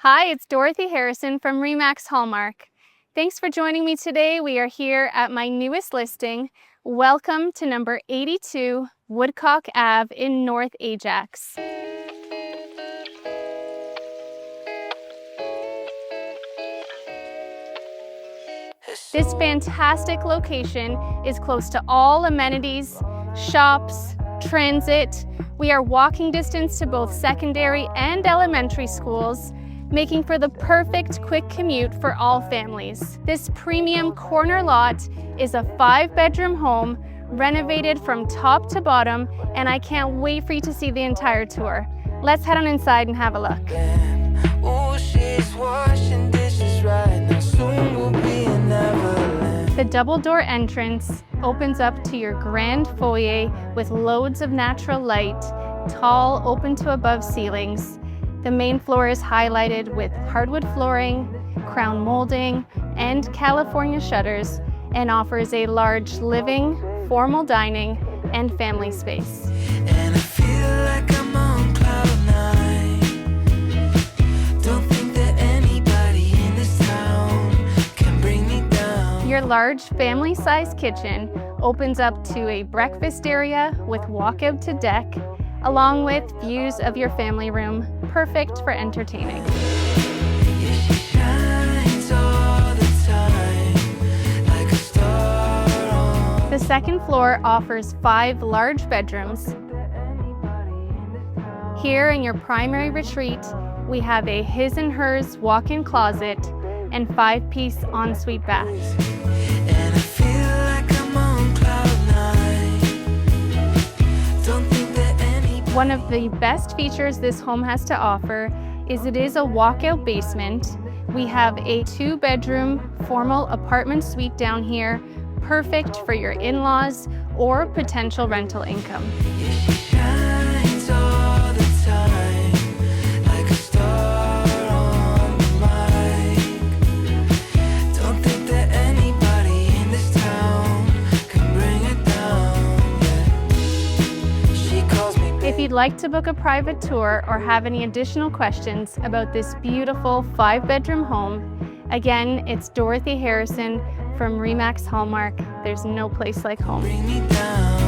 Hi, it's Dorothy Harrison from Remax Hallmark. Thanks for joining me today. We are here at my newest listing. Welcome to number 82 Woodcock Ave in North Ajax. This fantastic location is close to all amenities, shops, transit. We are walking distance to both secondary and elementary schools, making for the perfect quick commute for all families. This premium corner lot is a 5-bedroom home, renovated from top to bottom, and I can't wait for you to see the entire tour. Let's head on inside and have a look. Oh, she's washing dishes right now, soon we'll be in Neverland. The double door entrance opens up to your grand foyer with loads of natural light, tall open to above ceilings. The main floor is highlighted with hardwood flooring, crown molding, and California shutters, and offers a large living, formal dining, and family space. And I feel like I'm on cloud nine. Don't think that anybody in this town can bring me down. Your large family-sized kitchen opens up to a breakfast area with walkout to deck, along with views of your family room, perfect for entertaining. Yeah, she shines all the time, like a star on. The second floor offers 5 large bedrooms. Here in your primary retreat, we have a his and hers walk-in closet and 5-piece ensuite bath. And I feel like I'm on cloud nine. Don't think that anybody. One of the best features this home has to offer is it is a walkout basement. We have a 2-bedroom formal apartment suite down here, perfect for your in-laws or potential rental income. Yeah, she shines all the time, like a star on the mic. Don't think that anybody in this town can bring it down. Yeah. She calls me If you'd like to book a private tour or have any additional questions about this beautiful 5-bedroom home, again, it's Dorothy Harrison from Remax Hallmark. There's no place like home. bring me down.